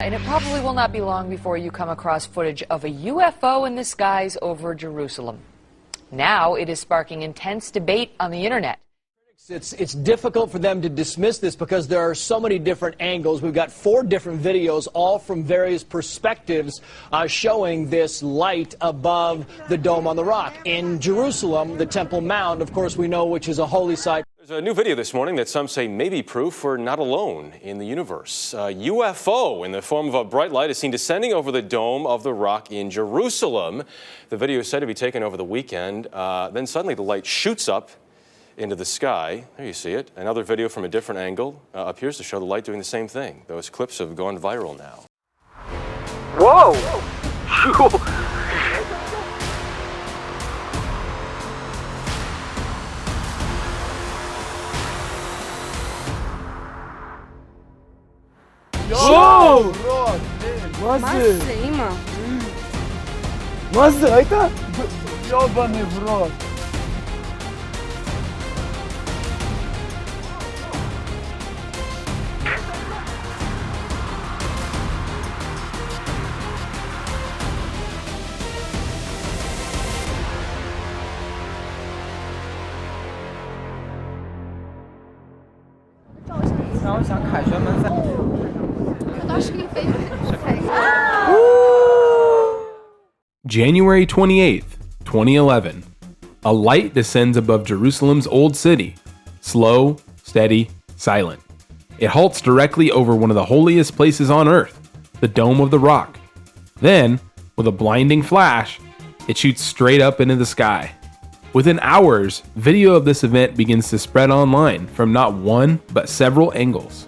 And it probably will not be long before you come across footage of a UFO in the skies over Jerusalem. Now it is sparking intense debate on the internet. It's difficult for them to dismiss this because there are so many different angles. We've got 4 different videos, all from various perspectives, showing this light above the Dome on the Rock. In Jerusalem, the Temple Mount, of course, we know, which is a holy site. There's a new video this morning that some say may be proof we're not alone in the universe. A UFO in the form of a bright light is seen descending over the Dome of the Rock in Jerusalem. The video is said to be taken over the weekend. Then suddenly the light shoots up into the sky. There you see it. Another video from a different angle appears to show the light doing the same thing. Those clips have gone viral now. Whoa! וואו! מה זה? ראית? יו בנברות. January 28th, 2011. A light descends above Jerusalem's old city. Slow, steady, silent. It halts directly over one of the holiest places on earth, the Dome of the Rock. Then, with a blinding flash, it shoots straight up into the sky. Within hours, video of this event begins to spread online from not one, but several angles.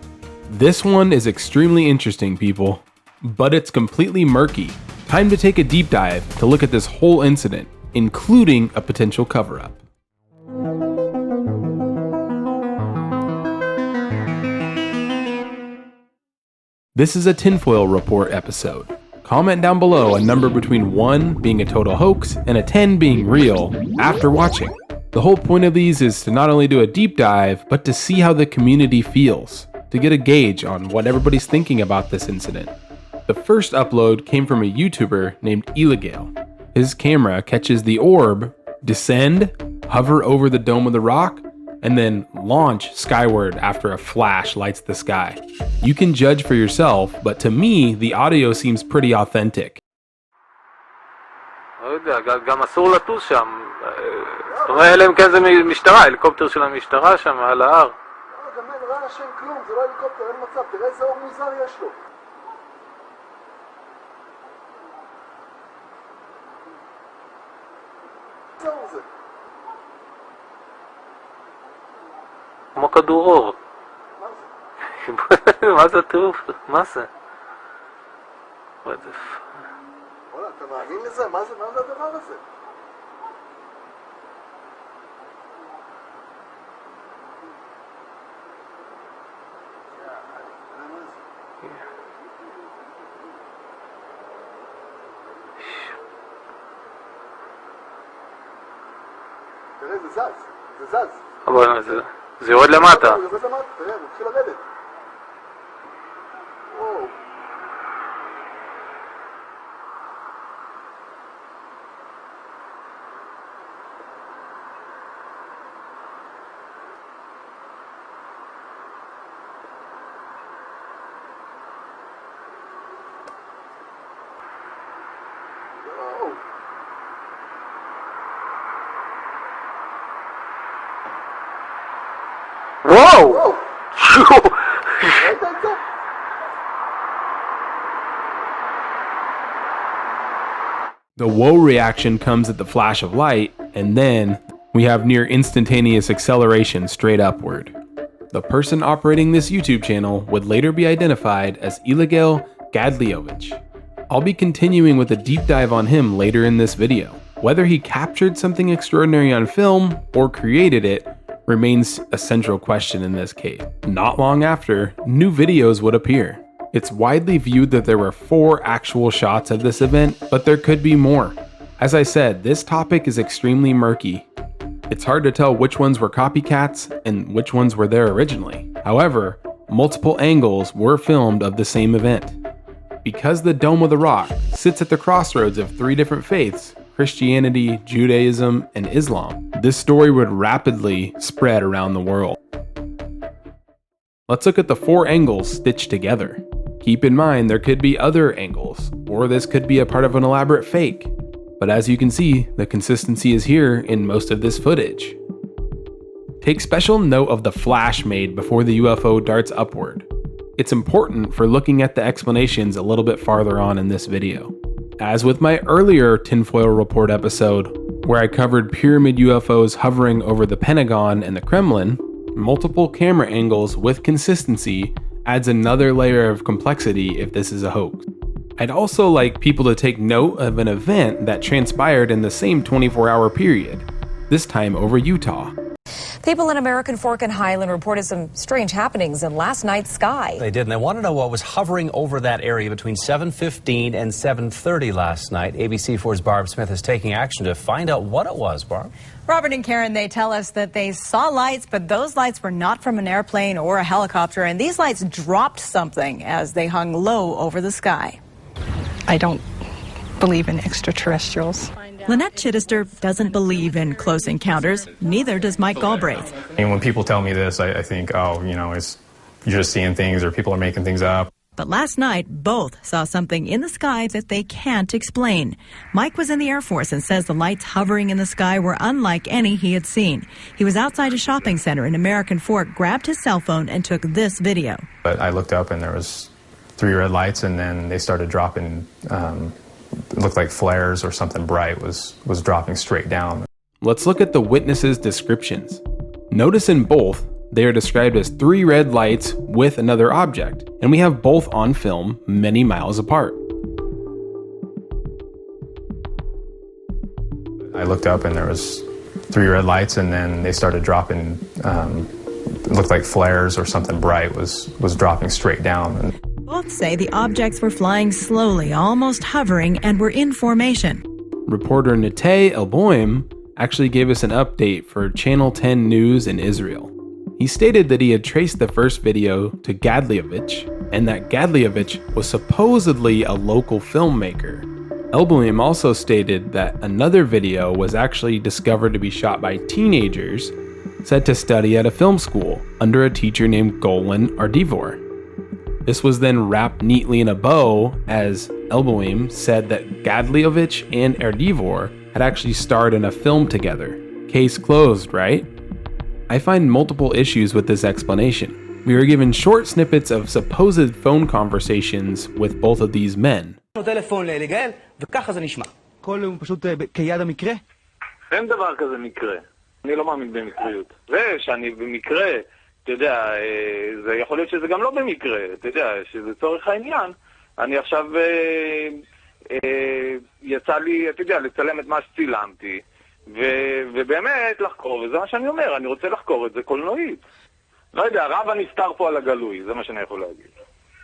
This one is extremely interesting, people, but it's completely murky. Time to take a deep dive to look at this whole incident, including a potential cover-up. This is a tinfoil report episode. Comment down below a number between 1 being a total hoax and a 10 being real after watching. The whole point of these is to not only do a deep dive, but to see how the community feels, to get a gauge on what everybody's thinking about this incident. The first upload came from a YouTuber named Eligael. His camera catches the orb descend, hover over the Dome of the Rock, and then launch skyward after a flash lights the sky. You can judge for yourself, but to me, the audio seems pretty authentic. לא יודע, גם אסור לטוס שם. זאת אומרת, אלא אם כן זה משטרה, הליקופטר של המשטרה שם על ההר. גם אין רעש, אין כלום, זה לא הליקופטר, אין מצב, תראה איזה אור מוזר יש לו. איזה אור זה? כמו כדור אור. מה זה הטירוף? מה זה? וואלה, אתה מאמין לזה? מה זה הדבר הזה? תראה, זה זז, זה זז. אבל זה יורד למטה. זה יורד למטה, תראה, הוא התחיל לרדת. וואו. וואו! ראית את זה? The whoa reaction comes at the flash of light, and then we have near instantaneous acceleration straight upward. The person operating this YouTube channel would later be identified as Eligael Gedalyovich. I'll be continuing with a deep dive on him later in this video. Whether he captured something extraordinary on film or created it remains a central question in this case. Not long after, new videos would appear. It's widely viewed that there were 4 actual shots of this event, but there could be more. As I said, this topic is extremely murky. It's hard to tell which ones were copycats and which ones were there originally. However, multiple angles were filmed of the same event. because the Dome of the Rock sits at the crossroads of three different faiths, Christianity, Judaism, and Islam, this story would rapidly spread around the world. Let's look at the four angles stitched together. Keep in mind there could be other angles, or this could be a part of an elaborate fake. But as you can see, the consistency is here in most of this footage. Take special note of the flash made before the UFO darts upward. It's important for looking at the explanations a little bit farther on in this video. As with my earlier tinfoil report episode, where I covered pyramid UFOs hovering over the Pentagon and the Kremlin, multiple camera angles with consistency adds another layer of complexity if this is a hoax. I'd also like people to take note of an event that transpired in the same 24-hour period, this time over Utah. People in American Fork and Highland reported some strange happenings in last night's sky. They did, and they want to know what was hovering over that area between 7:15 and 7:30 last night. ABC4's Barb Smith is taking action to find out what it was, Barb. Robert and Karen, they tell us that they saw lights, but those lights were not from an airplane or a helicopter, and these lights dropped something as they hung low over the sky. I don't believe in extraterrestrials. Lynette Chittister doesn't believe in close encounters. Neither does Mike Galbraith. And when people tell me this, I think, oh, you know, you're just seeing things or people are making things up. But last night, both saw something in the sky that they can't explain. Mike was in the Air Force and says the lights hovering in the sky were unlike any he had seen. He was outside a shopping center in American Fork, grabbed his cell phone, and took this video. But I looked up and there was 3 red lights, and then they started dropping. It looked like flares or something bright was dropping straight down. Let's look at the witnesses' descriptions. Notice in both, they are described as 3 red lights with another object, and we have both on film many miles apart. I looked up and there was 3 red lights, and then they started dropping. It looked like flares or something bright was dropping straight down. Both say the objects were flying slowly, almost hovering, and were in formation. Reporter Natay Elboim actually gave us an update for Channel 10 News in Israel. He stated that he had traced the first video to Gedalyovich, and that Gedalyovich was supposedly a local filmmaker. Elboim also stated that another video was actually discovered to be shot by teenagers said to study at a film school under a teacher named Golan Ardiv. This was then wrapped neatly in a bow, as Elboim said that Gedalyovich and Ardiv had actually starred in a film together. Case closed, right? I find multiple issues with this explanation. We were given short snippets of supposed phone conversations with both of these men. טלפון לאליגאל, וככה זה נשמע. הכל הוא פשוט כיד המקרה? אין דבר כזה מקרה. אני לא מאמין במקריות. ושאני במקרה, אתה יודע, זה יכול להיות שזה גם לא במקרה, אתה יודע, שזה צורך העניין. אני עכשיו יצא לי, אתה יודע, לצלם את מה שצילמתי, ובאמת לחקור, וזה מה שאני אומר, אני רוצה לחקור את זה קולנועית. לא יודע, רב הנסתר פה על הגלוי, זה מה שאני יכול להגיד.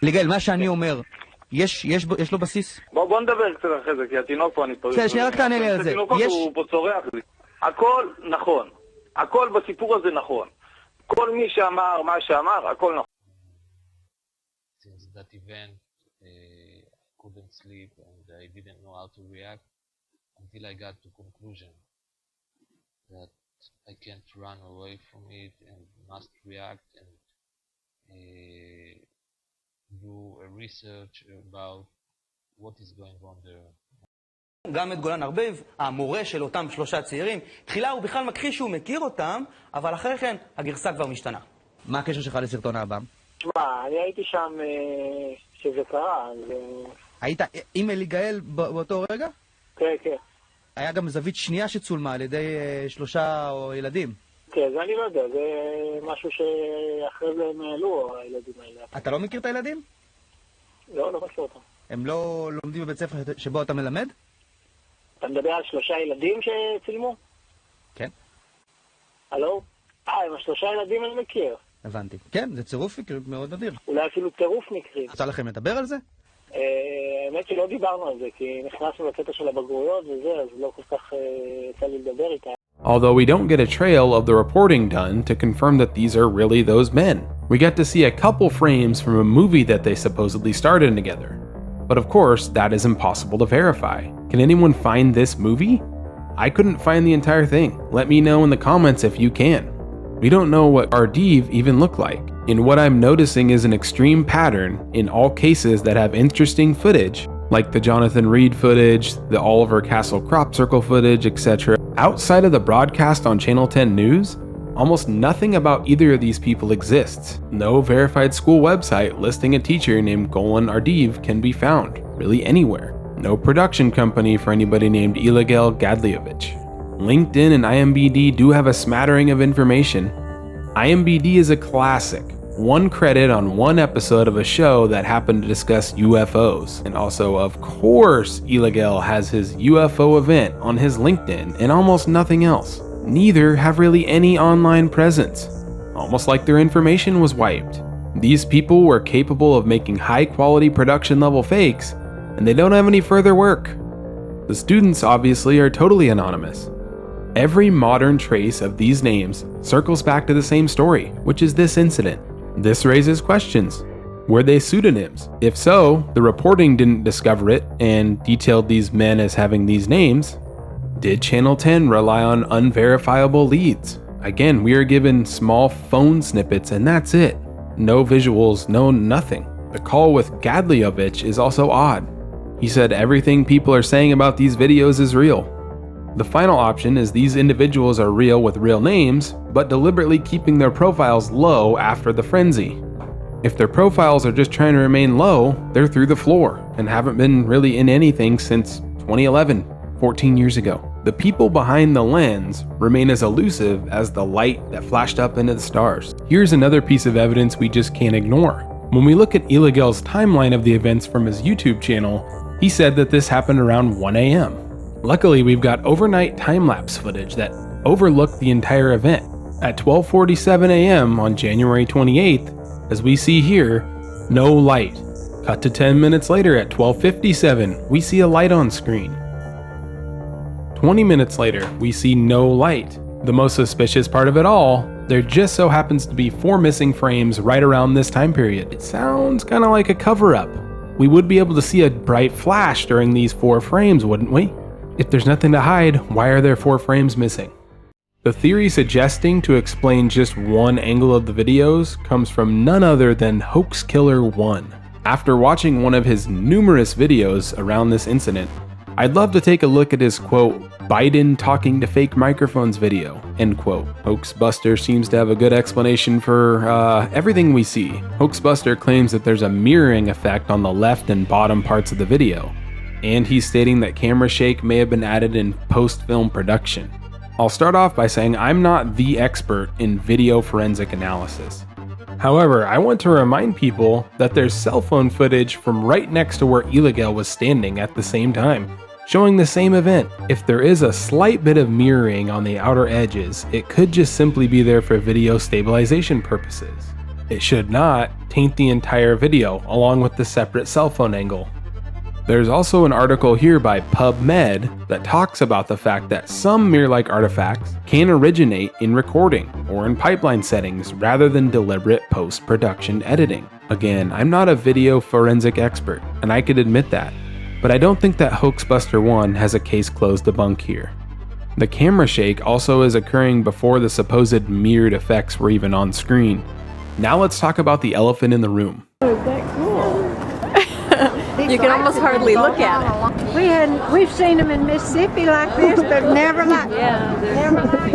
ליגאל, מה שאני אומר, יש לו בסיס? בוא נדבר קצת אחרי זה, כי התינוק פה, אני פה... שנייה, רק תענה לי על זה. התינוק הוא פה צורח לי. הכל נכון. הכל בסיפור הזה נכון. כל מי שאמר מה שאמר, הכל נכון. Since that event, I couldn't sleep and I didn't know how to react until I got to conclusion that I can't run away from it and must react and do a research about what is going on there. גם את גולן ארביב, המורה של אותם 3 צעירים, תחילה הוא בכלל מכחיש שהוא מכיר אותם, אבל אחרי כן הגרסה כבר משתנה. מה הקשר שלך לסרטון האב"ם? תשמע, אני הייתי שם שזה קרה, אז... היית עם אליגאל באותו רגע? כן, כן. היה גם זווית שנייה שצולמה על ידי 3 ילדים. כן, זה אני לא יודע, זה משהו שאחרי זה הם העלו, הילדים האלה. אתה לא מכיר את הילדים? לא, לא מכיר אותם. הם לא לומדים בבית ספר שבו אתה מלמד? אתה מדבר על 3 ילדים שצילמו? כן. הלו? הם 3 ילדים אני מכיר. הבנתי. כן, זה צירוף מאוד נדיר. אולי אפילו טירוף מקרי. רוצה לכם לדבר על זה? האמת שלא דיברנו על זה, כי נכנסנו לקטע של הבגרויות וזה, אז לא כל כך יצא לי לדבר איתה. Although we don't get a trail of the reporting done to confirm that these are really those men. We get to see a couple frames from a movie that they supposedly starred in together. But of course, that is impossible to verify. Can anyone find this movie? I couldn't find the entire thing. Let me know in the comments if you can. We don't know what Ardiv even looked like. And what I'm noticing is an extreme pattern in all cases that have interesting footage, like the Jonathan Reed footage, the Oliver Castle crop circle footage, etc. Outside of the broadcast on Channel 10 News, almost nothing about either of these people exists. No verified school website listing a teacher named Golan Ardiv can be found, really anywhere. No production company for anybody named Eligael Gedalyovich. LinkedIn and IMDb do have a smattering of information. IMDb is a classic. One credit on one episode of a show that happened to discuss UFOs. And also, of course, Eligael has his UFO event on his LinkedIn and almost nothing else. Neither have really any online presence. Almost like their information was wiped. These people were capable of making high-quality production-level fakes, and they don't have any further work. The students obviously are totally anonymous. Every modern trace of these names circles back to the same story, which is this incident. This raises questions. Were they pseudonyms? If so, the reporting didn't discover it and detailed these men as having these names. Did Channel 10 rely on unverifiable leads? Again, we are given small phone snippets and that's it. No visuals, no nothing. The call with Gedalyovich is also odd. He said everything people are saying about these videos is real. The final option is these individuals are real with real names, but deliberately keeping their profiles low after the frenzy. If their profiles are just trying to remain low, they're through the floor and haven't been really in anything since 2011, 14 years ago. The people behind the lens remain as elusive as the light that flashed up into the stars. Here's another piece of evidence we just can't ignore. When we look at Eligael's timeline of the events from his YouTube channel, he said that this happened around 1 a.m. Luckily, we've got overnight time-lapse footage that overlooked the entire event. At 12:47 a.m. on January 28th, as we see here, no light. Cut to 10 minutes later at 12:57, we see a light on screen. 20 minutes later, we see no light. The most suspicious part of it all, there just so happens to be 4 missing frames right around this time period. It sounds kind of like a cover-up. We would be able to see a bright flash during these 4 frames, wouldn't we? If there's nothing to hide, why are there 4 frames missing? The theory suggesting to explain just one angle of the videos comes from none other than Hoax Killer 1. After watching one of his numerous videos around this incident, I'd love to take a look at his quote, Biden talking to fake microphones video, end quote. Hoaxbuster seems to have a good explanation for everything we see. Hoaxbuster claims that there's a mirroring effect on the left and bottom parts of the video, and he's stating that camera shake may have been added in post-film production. I'll start off by saying I'm not the expert in video forensic analysis. However, I want to remind people that there's cell phone footage from right next to where Eligael was standing at the same time, showing the same event. If there is a slight bit of mirroring on the outer edges, it could just simply be there for video stabilization purposes. It should not taint the entire video, along with the separate cell phone angle. There's also an article here by PubMed that talks about the fact that some mirror-like artifacts can originate in recording or in pipeline settings rather than deliberate post-production editing. Again, I'm not a video forensic expert, and I could admit that, but I don't think that Hoaxbuster 1 has a case closed debunk here. The camera shake also is occurring before the supposed mirrored effects were even on screen. Now let's talk about the elephant in the room. Oh, is that cool? You can almost hardly look at it. We've seen them in Mississippi like this, but never like never like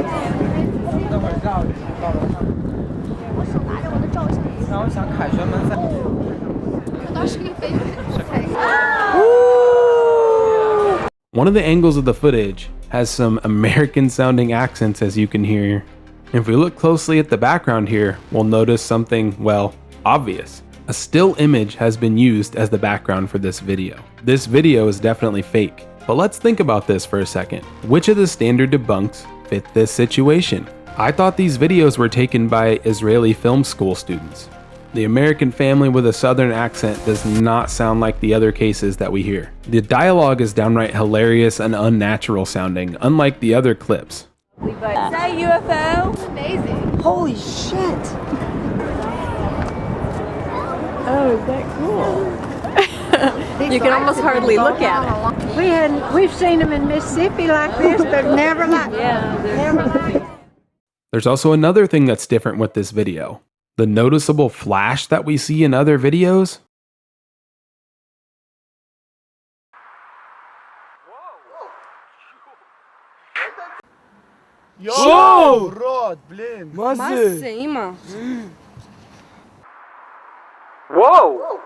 One of the angles of the footage has some American sounding accents, as you can hear. If we look closely at the background here, we'll notice something, well, obvious. A still image has been used as the background for this video. This video is definitely fake, but let's think about this for a second. Which of the standard debunks fit this situation? I thought these videos were taken by Israeli film school students. The American family with a southern accent does not sound like the other cases that we hear. The dialogue is downright hilarious and unnatural sounding, unlike the other clips. Is that UFO? Amazing. Holy shit. Oh, is that cool? You can almost hardly look at it. We've seen them in Mississippi like this, but never like There's also another thing that's different with this video. The noticeable flash that we see in other videos. יואו! רוד, בלין. מה זה, אמא? Whoa!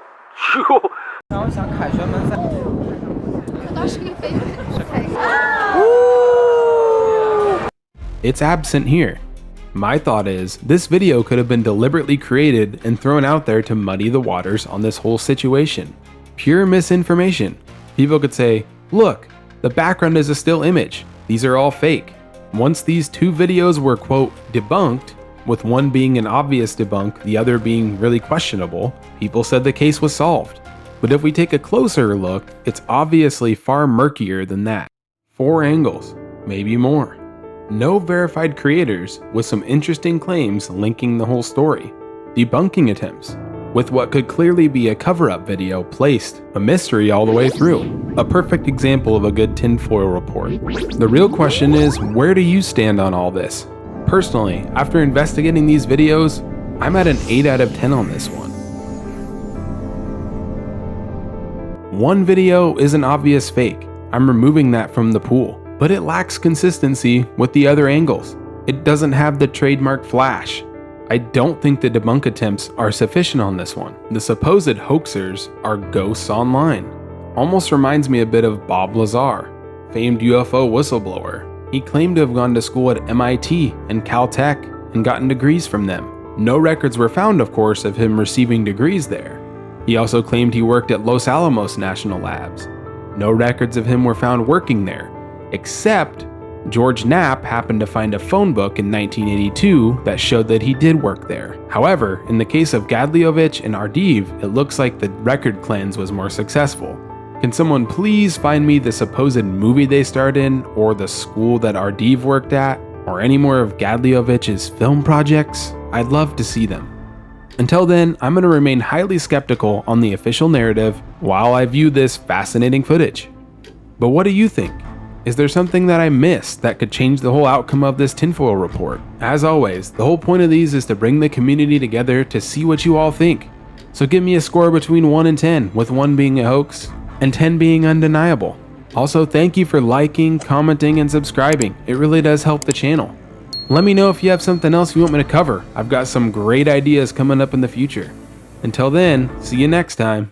It's absent here. My thought is, this video could have been deliberately created and thrown out there to muddy the waters on this whole situation. Pure misinformation. People could say, look, the background is a still image. These are all fake. Once these two videos were, quote, debunked, with one being an obvious debunk, the other being really questionable, people said the case was solved. But if we take a closer look, it's obviously far murkier than that. 4 angles, maybe more. No verified creators with some interesting claims linking the whole story. Debunking attempts, with what could clearly be a cover-up video placed, a mystery all the way through. A perfect example of a good tinfoil report. The real question is, where do you stand on all this? Personally, after investigating these videos, I'm at an 8 out of 10 on this one. One video is an obvious fake. I'm removing that from the pool, but it lacks consistency with the other angles. It doesn't have the trademark flash. I don't think the debunk attempts are sufficient on this one. The supposed hoaxers are ghosts online. Almost reminds me a bit of Bob Lazar, famed UFO whistleblower. He claimed to have gone to school at MIT and Caltech and gotten degrees from them. No records were found, of course, of him receiving degrees there. He also claimed he worked at Los Alamos National Labs. No records of him were found working there, except George Knapp happened to find a phone book in 1982 that showed that he did work there. However, in the case of Gedalyovich and Ardiv, it looks like the record cleanse was more successful. Can someone please find me the supposed movie they starred in, or the school that Ardiv worked at, or any more of Gedalyovich's film projects? I'd love to see them. Until then, I'm going to remain highly skeptical on the official narrative while I view this fascinating footage. But what do you think? Is there something that I missed that could change the whole outcome of this tinfoil report? As always, the whole point of these is to bring the community together to see what you all think. So give me a score between 1 and 10, with 1 being a hoax and 10 being undeniable. Also, thank you for liking, commenting, and subscribing. It really does help the channel. Let me know if you have something else you want me to cover. I've got some great ideas coming up in the future. Until then, see you next time.